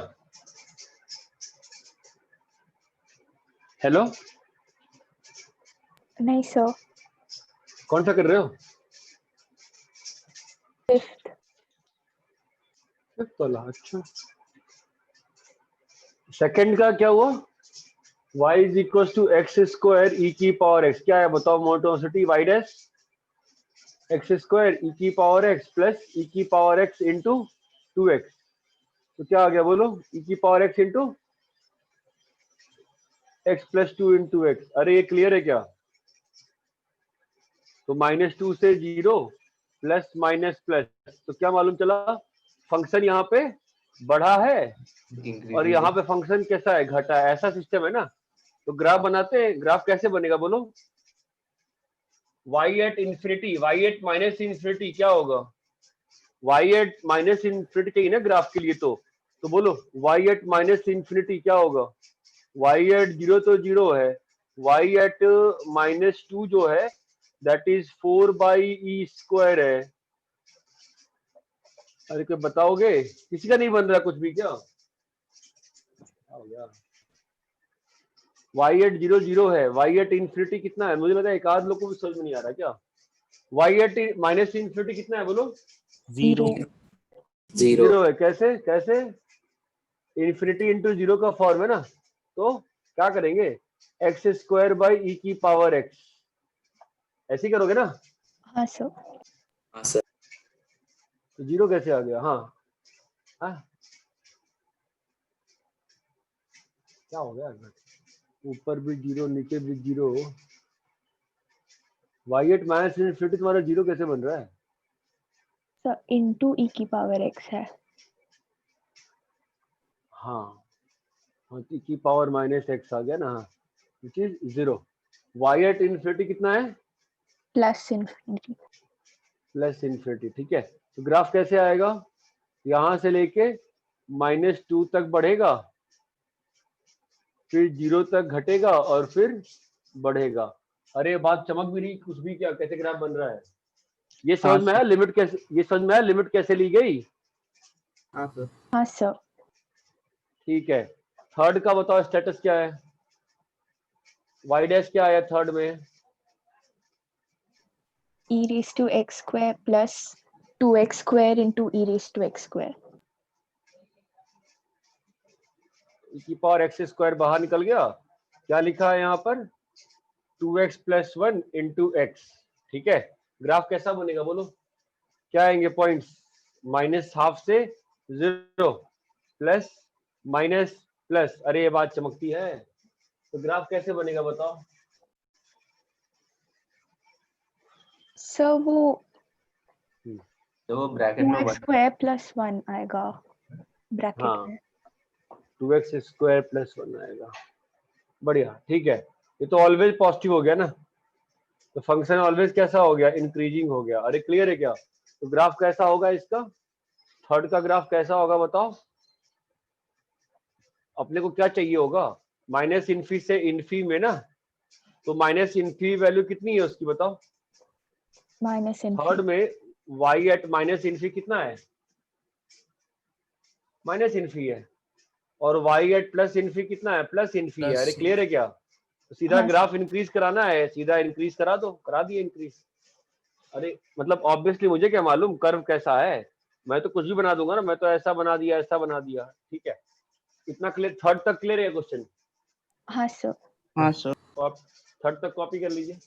हेलो, नहीं सर, कौन सा कर रहे हो? फिफ्थ। अच्छा, सेकंड का क्या हुआ? y is equal to x square e की पावर x, क्या है बताओ मोटोसिटी? y dash x square e की पावर x प्लस ई की पावर x इंटू 2x। तो क्या आ गया बोलो? ई की power x into x plus 2 into x. अरे ये क्लियर है क्या? तो -2 से 0 प्लस माइनस प्लस, तो क्या मालूम चला? फंक्शन यहाँ पे बढ़ा है और यहाँ पे फंक्शन कैसा है? घटा है। ऐसा सिस्टम है ना। तो ग्राफ बनाते हैं, ग्राफ कैसे बनेगा बोलो? y at infinity, y at minus infinity क्या होगा? y एट माइनस इंफिनिटी चाहिए ना ग्राफ के लिए। तो बोलो y एट माइनस इंफिनिटी क्या होगा? y एट 0 तो 0 है, y एट -2 जो है दैट इज 4/e स्क्वायर है। अरे क्या बताओगे? किसी का नहीं बन रहा कुछ भी क्या? हो गया। y एट 0 0 है, y एट इंफिनिटी कितना है? मुझे लगा एक आध लोग को भी समझ में नहीं आ रहा क्या? y एट माइनस इंफिनिटी कितना है बोलो? 0। 0। 0 है। कैसे कैसे? इंफिनिटी इंटू 0 का फॉर्म है ना। तो क्या करेंगे? एक्स स्क्वायर बाई ई की पावर x, ऐसे ही करोगे ना? हाँ सर। हाँ सर। तो 0 कैसे आ गया? हाँ हाँ, क्या हो गया? ऊपर भी 0 नीचे भी 0। y एट माइनस इंफिनिटी तुम्हारा 0 कैसे बन रहा है? सर इंटू ई की पावर x है। हाँ हाँ, ई की पावर माइनस x आ गया ना, which is 0। y at infinity कितना है? Plus infinity. Plus infinity. ठीक है, तो ग्राफ कैसे आएगा? यहां से लेके -2 तक बढ़ेगा, फिर 0 तक घटेगा और फिर बढ़ेगा। अरे बात चमक भी नहीं कुछ भी, क्या कैसे ग्राफ बन रहा है? ये हाँ समझ में सर। आया लिमिट कैसे? ये समझ में आया लिमिट कैसे ली गई? हाँ सर। हाँ सर। ठीक है, थर्ड का बताओ स्टेटस क्या है? y डैश क्या आया थर्ड में? e raised to x square plus 2x square into e raised to x square। ई की पावर x स्क्वायर बाहर निकल गया, क्या लिखा है यहाँ पर? 2x plus 1 into x. ठीक है, ग्राफ कैसा बनेगा बोलो? क्या आएंगे पॉइंट्स? -12 से 0 प्लस माइनस प्लस। अरे ये बात चमकती है। तो ग्राफ कैसे बनेगा बताओ? सर वो तो ब्रैकेट में 2x square plus 1 आएगा ब्रैकेट हाँ, में। 2x स्क्वायर प्लस 1 आएगा। बढ़िया, ठीक है। ये तो ऑलवेज पॉजिटिव हो गया ना, तो फंक्शन ऑलवेज कैसा हो गया? इंक्रीजिंग हो गया। अरे क्लियर है क्या? तो ग्राफ कैसा होगा इसका? थर्ड का ग्राफ कैसा होगा बताओ? अपने को क्या चाहिए होगा? माइनस इन्फी से इन्फी में ना, तो माइनस इन्फी वैल्यू कितनी है उसकी बताओ? Minus third Infy. में y एट माइनस इन्फी कितना है? माइनस इन्फी है। और y एट प्लस इन्फी कितना है? प्लस इन्फी है। अरे क्लियर है क्या? तो सीधा हाँ ग्राफ इंक्रीज कराना है, सीधा इंक्रीज करा दो, करा दिए इंक्रीज। अरे मतलब ऑब्वियसली मुझे क्या मालूम कर्व कैसा है? मैं तो कुछ भी बना दूंगा ना, मैं तो ऐसा बना दिया, ऐसा बना दिया। ठीक है, इतना क्लियर? थर्ड तक क्लियर है क्वेश्चन? हाँ सर। हाँ सर। तो आप थर्ड तक कॉपी कर लीजिए।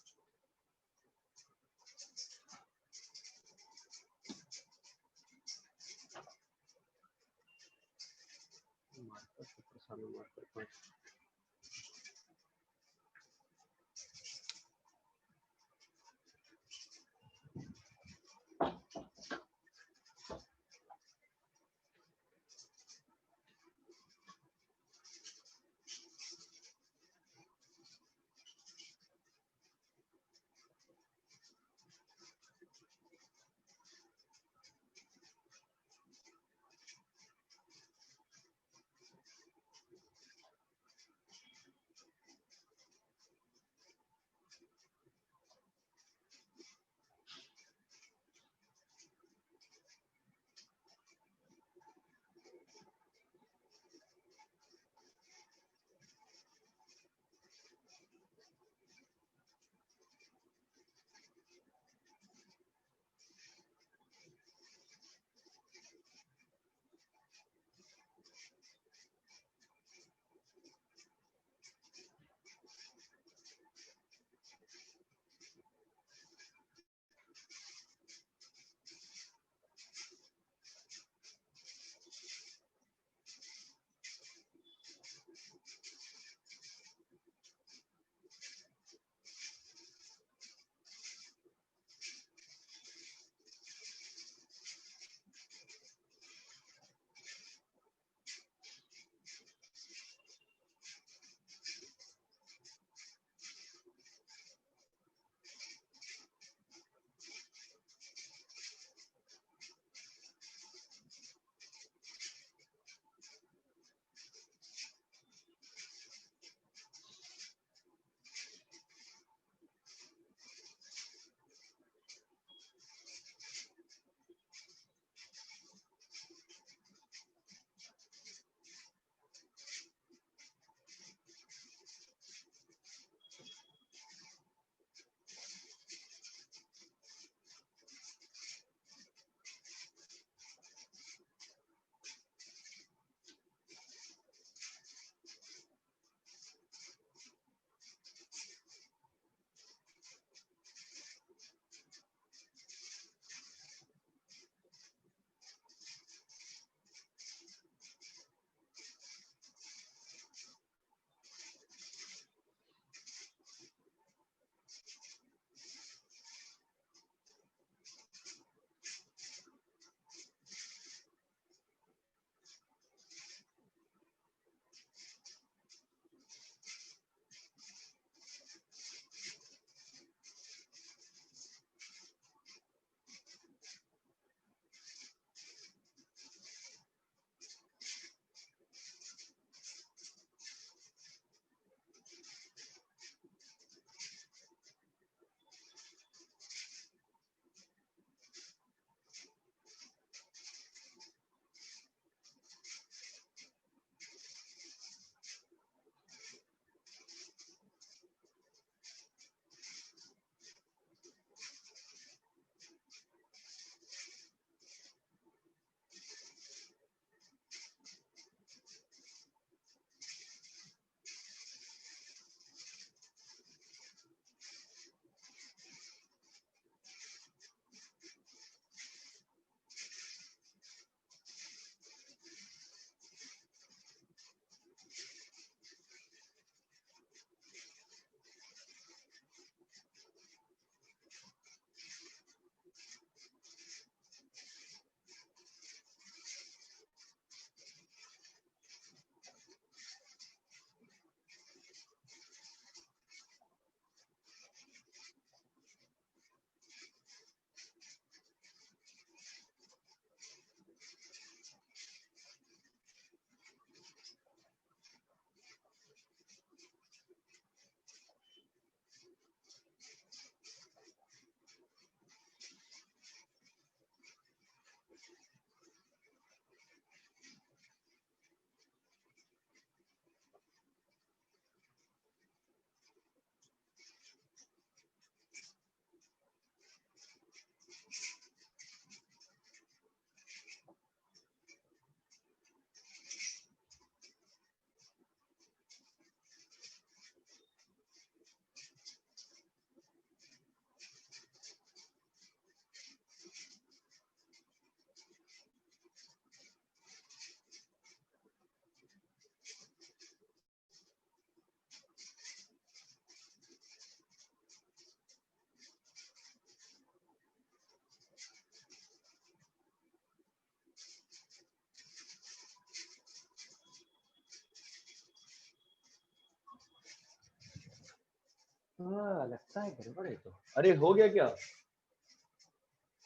लगता है गड़बड़ है तो। अरे हो गया क्या?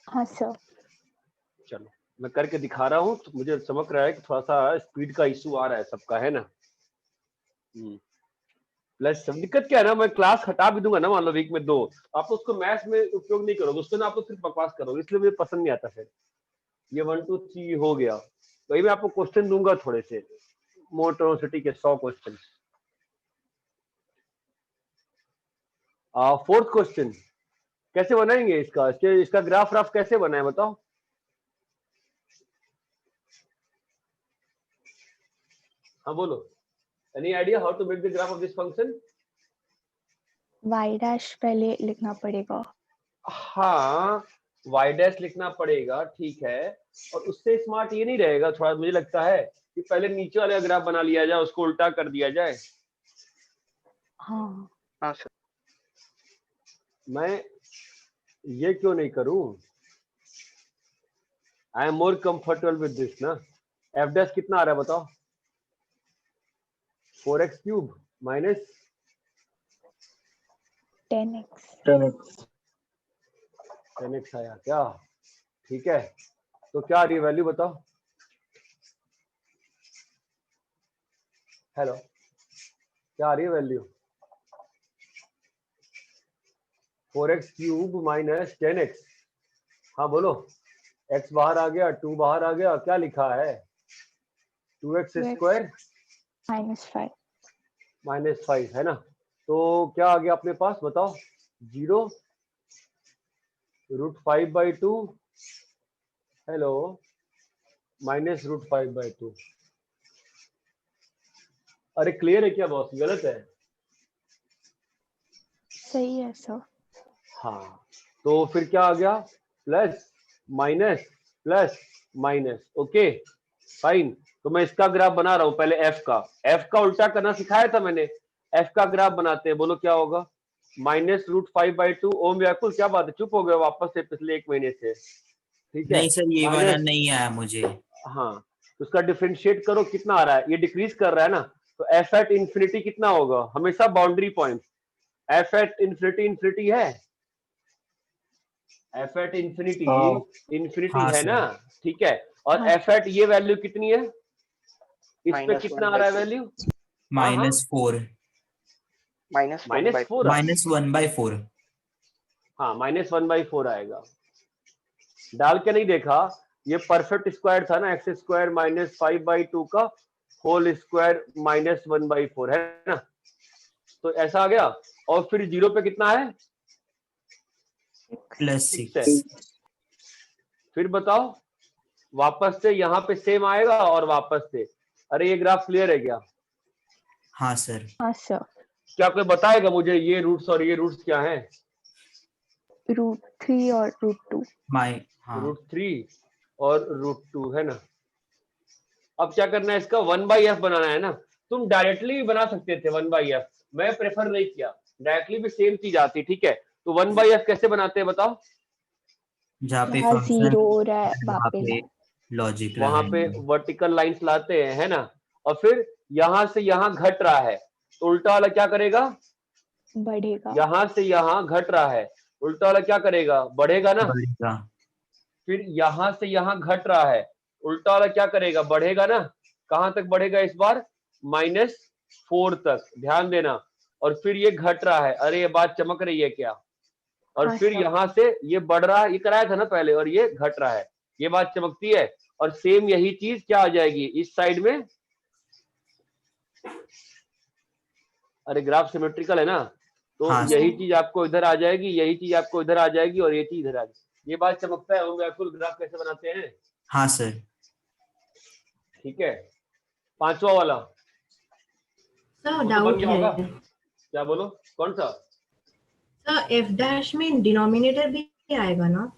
हाँ सर। चलो मैं करके दिखा रहा हूँ, तो मुझे चमक रहा है कि थोड़ा सा स्पीड का इशू आ रहा है सबका, है ना। प्लस दिक्कत क्या है ना, मैं क्लास हटा भी दूंगा ना, मान लो वीक में 2, आप तो उसको मैथ्स में उपयोग नहीं करोगे, उसको ना आप तो सिर्फ बकवास करोगे, इसलिए मुझे पसंद नहीं आता। फिर ये 1 2 3 हो गया, वही मैं आपको क्वेश्चन दूंगा थोड़े से मोटोसिटी के 100 क्वेश्चन। फोर्थ क्वेश्चन कैसे बनाएंगे इसका ग्राफ राफ कैसे बनाए बताओ। हाँ बोलो, any idea how to make the graph of this function? y dash पहले लिखना पड़ेगा। हाँ y डैश लिखना पड़ेगा, ठीक है। और उससे स्मार्ट ये नहीं रहेगा थोड़ा, मुझे लगता है कि पहले नीचे वाले ग्राफ बना लिया जाए, उसको उल्टा कर दिया जाए। हाँ हाँ सर। मैं ये क्यों नहीं करूं? I am more comfortable with this ना। एफ डैश कितना आ रहा है बताओ? 4x cube minus 10x। 10x आया क्या? ठीक है, तो क्या आ रही है वैल्यू बताओ। हेलो, क्या आ रही है value? 4x cube minus 10x। हाँ बोलो, x बाहर आ गया, 2 बाहर आ गया, क्या लिखा है? 2x square -5। -5 है ना। तो क्या आ गया अपने पास बताओ? 0 √5/2 हेलो -√5/2। अरे क्लियर है क्या बॉस? गलत है? सही है सर। हाँ, तो फिर क्या आ गया? Plus minus plus minus. Okay fine, तो मैं इसका ग्राफ बना रहा हूं पहले एफ का उल्टा करना सिखाया था मैंने। एफ का ग्राफ बनाते हैं, बोलो क्या होगा? -√5/2। ओम व्याकुल क्या बात है, चुप हो गए वापस से पिछले 1 महीने से? ठीक है, नहीं सर, ये वाला माइनस, नहीं आया मुझे। हाँ तो उसका डिफरेंशिएट करो, कितना आ रहा है? ये डिक्रीज कर रहा है ना, तो एफ एट इंफिनिटी कितना होगा? हमेशा boundary point F at infinity है, एफ एट इंफिनिटी हाँ इंफिनिटी हाँ है सर। ना, ठीक है। और हाँ एफ एट ये वैल्यू कितनी है? इस पे -1/2। कितना आ रहा है वैल्यू? हाँ हाँ -4। -4 -1/4। हाँ -1/4 आएगा। डाल के नहीं देखा, ये परफेक्ट स्क्वायर था ना, एक्स स्क्वायर -5/2 का होल स्क्वायर -1/4 है ना, तो ऐसा आ गया। और फिर 0 पे कितना है? +6। 6 है। फिर बताओ, वापस से यहाँ पे सेम आएगा और वापस से। अरे ये ग्राफ क्लियर है क्या? हाँ सर। हाँ सर। क्या कोई बताएगा मुझे ये रूट्स और ये रूट्स क्या हैं? √3 और √2। हाँ √3 और √2 है ना। अब क्या करना है, इसका 1/f बनाना है ना। तुम डायरेक्टली भी बना सकते थे 1/f, मैं प्रेफर नहीं किया, डायरेक्टली भी सेम चीज आती, ठीक है। तो 1/f कैसे बनाते हैं बताओ? जहाँ पे जहाँ फंक्शन 0 हो रहा है वहाँ वहाँ पे पे लाइन। लॉजिक वहां पे लगाएंगे। वर्टिकल लाइंस लाते हैं, है ना। और फिर यहां से यहां घट रहा है, तो उल्टा वाला क्या करेगा? बढ़ेगा। यहां से यहां घट रहा है, उल्टा वाला क्या करेगा? बढ़ेगा ना। बढ़ेगा। फिर यहां से यहां घट रहा है, उल्टा वाला क्या करेगा? बढ़ेगा ना। कहां तक बढ़ेगा इस बार? -4 तक, ध्यान देना। और फिर ये घट रहा है, अरे ये बात चमक रही है क्या? और हाँ फिर सर। यहां से ये बढ़ रहा है, ये कराया था ना पहले, और ये घट रहा है, ये बात चमकती है। और सेम यही चीज क्या आ जाएगी इस साइड में? अरे ग्राफ सिमेट्रिकल है ना, तो हाँ यही सर। चीज आपको इधर आ जाएगी, यही चीज आपको इधर आ जाएगी, और ये चीज इधर आ जाएगी। ये बात चमकता है। हम व्याकुल ग्राफ कैसे बनाते हैं? हाँ सर। ठीक है, पांचवा वाला सर वो तो बन डाउट गया है। होगा। क्या बोलो, कौन सा? सर एफ डैश में डिनोमिनेटर भी आएगा ना?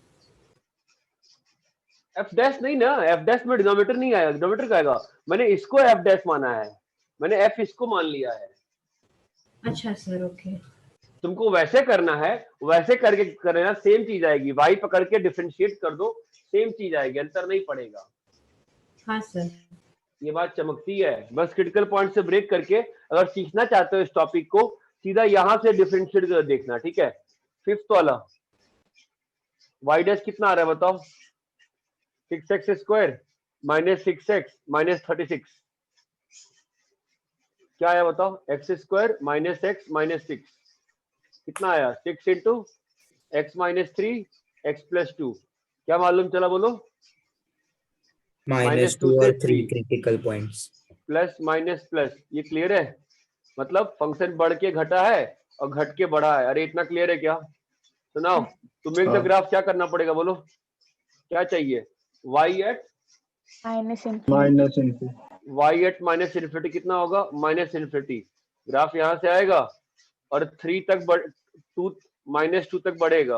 एफ डैश नहीं ना, एफ डैश में डिनोमिनेटर नहीं आएगा, डिनोमिनेटर का आएगा। मैंने इसको एफ डैश माना है, मैंने एफ इसको मान लिया है। अच्छा सर, ओके। तुमको वैसे करना है, वैसे करके करना, सेम चीज आएगी। वाई पकड़ के डिफरेंशिएट कर दो, सेम चीज आएगी, अंतर नहीं पड़ेगा। हाँ सर। ये बात चमकती है। बस क्रिटिकल पॉइंट से ब्रेक करके अगर सीखना चाहते हो इस टॉपिक को, सीधा यहां से डिफरेंशिएट कर देखना, ठीक है। फिफ्थ वाला y डैश कितना आ रहा है बताओ? 6x square minus 6x minus 36, क्या आया बताओ? x square minus x minus 6 कितना आया? 6 into x minus 3 x plus 2, क्या मालूम चला बोलो? -2 2 से और 3 3 critical points. Plus minus plus, ये क्लियर है? मतलब फंक्शन बढ़ के घटा है और घट के बढ़ा है। अरे इतना क्लियर है क्या? सुनाओ, टू मेक द हाँ। ग्राफ क्या करना पड़ेगा बोलो? क्या चाहिए? y at minus infinity. Minus infinity. y at minus infinity कितना होगा? Minus infinity. ग्राफ यहां से आएगा और 3 तक टू माइनस 2 तक बढ़ेगा।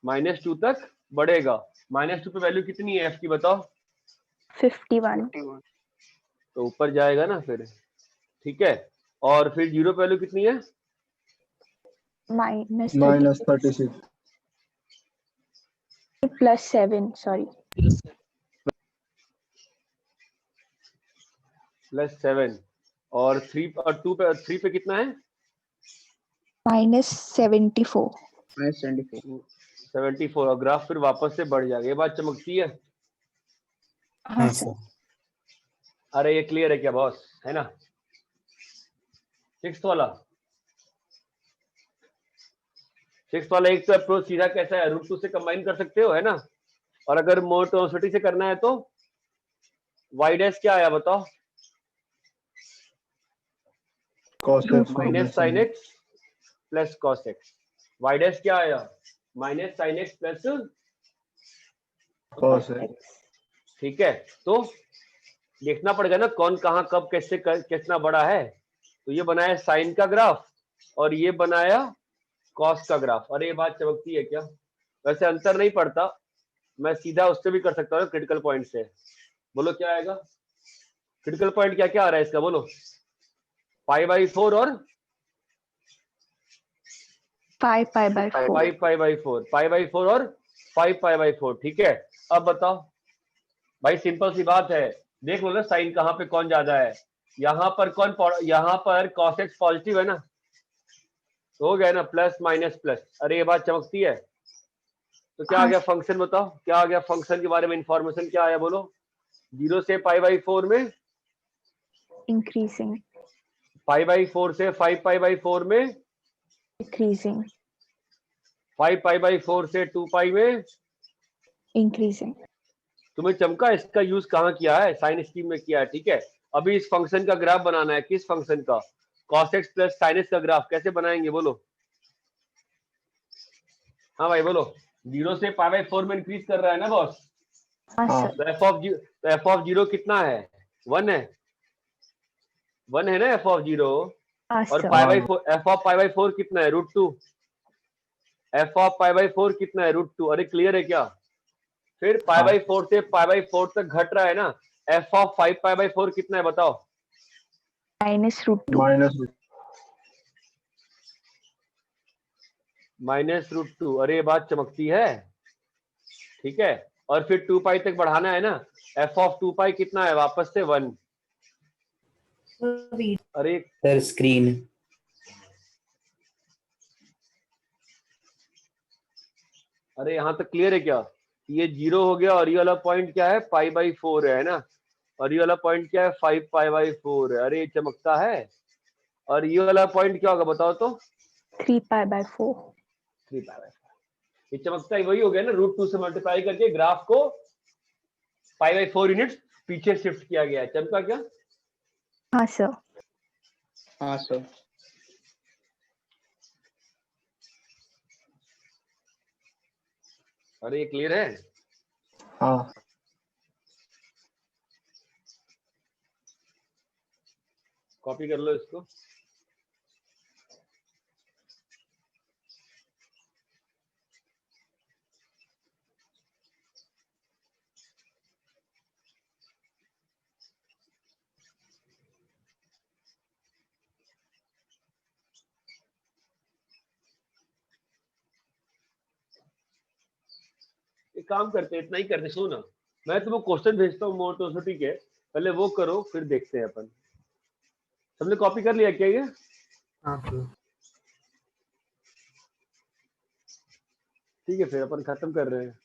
-2 तक बढ़ेगा। -2 पे वैल्यू कितनी है f की बताओ? 51। तो ऊपर जाएगा ना फिर, ठीक है। और फिर 0 पे वैल्यू कितनी है? माइनस -36। Plus 7, sorry. प्लस 7 और 3 और 2 पे 3 पे कितना है? -74। -74। 74 और ग्राफ फिर वापस से बढ़ जाएगा। ये बात चमकती है? हाँ हाँ सर। सर। अरे ये क्लियर है क्या बॉस? है ना? सिक्स्थ वाला एक तो अप्रोच सीधा कैसा है? √2 से कंबाइन कर सकते हो, है ना? और अगर मोटोसिटी से करना है तो y डैश क्या आया बताओ? cos x minus sine x plus cos x. y dash क्या आया? Minus sine x plus cos x। ठीक है। तो देखना पड़ेगा ना कौन कहाँ कब कैसे कितना बड़ा है। तो ये बनाया साइन का ग्राफ और ये बनाया कॉस का ग्राफ। अरे ये बात चमकती है क्या? वैसे अंतर नहीं पड़ता, मैं सीधा उससे भी कर सकता हूँ क्रिटिकल पॉइंट से। बोलो क्या आएगा? क्रिटिकल पॉइंट क्या क्या आ रहा है इसका बोलो? π/4 और 5π/4। 5π/4, π/4 और 5π/4, ठीक है। अब बताओ भाई, सिंपल सी बात है, देख लो ना साइन कहाँ पे कौन ज्यादा है। यहाँ पर यहाँ पर cos x पॉजिटिव है ना, तो हो गया ना प्लस माइनस प्लस। अरे ये बात चमकती है। तो क्या आ हाँ गया फंक्शन बताओ? क्या आ गया फंक्शन के बारे में इंफॉर्मेशन? क्या आया बोलो? 0 से π/4 में इंक्रीजिंग। π/4 से 5π/4 में, डिक्रीजिंग। 5π/4 से 2π में। इंक्रीजिंग। तुम्हें चमका? इसका यूज कहाँ किया है? साइन स्कीम में किया है, ठीक है। अभी इस फंक्शन का ग्राफ बनाना है। किस फंक्शन का? cos x plus sin x का ग्राफ कैसे बनाएंगे बोलो? हाँ भाई बोलो। 0 से π/4 में इंक्रीज कर रहा है ना बॉस? हाँ हाँ। सर। तो f ऑफ 0 कितना है? 1 है। 1 है ना f ऑफ 0। हाँ और सर। f ऑफ π/4 कितना है? √2। f ऑफ π/4 कितना है? √2। अरे क्लियर है क्या? फिर π/4 से π/4 तक घट रहा है ना। f ऑफ 5π/4 कितना है बताओ? -√2। -√2। अरे ये बात चमकती है, ठीक है। और फिर 2π तक बढ़ाना है ना। f ऑफ 2π कितना है? वापस से 1। अरे सर स्क्रीन। अरे यहाँ तक क्लियर है क्या? ये 0 हो गया और ये वाला पॉइंट क्या है? π/4 है ना। और ये वाला पॉइंट क्या है? 5π/4 है। अरे ये चमकता है। और ये वाला पॉइंट क्या होगा बताओ तो? 3π/4। 3π/4। ये चमकता ही वही हो गया ना, √2 से मल्टीप्लाई करके ग्राफ को π/4 यूनिट्स पीछे शिफ्ट किया गया है। चमका क्या? हाँ सर। हाँ सर। अरे ये क्लियर है? हाँ। कॉपी कर लो इसको। एक काम करते, इतना ही करते, सुनो ना, मैं तुम्हें क्वेश्चन भेजता हूँ मोटोसिटी के, पहले वो करो फिर देखते हैं अपन। सबने कॉपी कर लिया क्या ये? हाँ सर। ठीक है फिर अपन खत्म कर रहे हैं।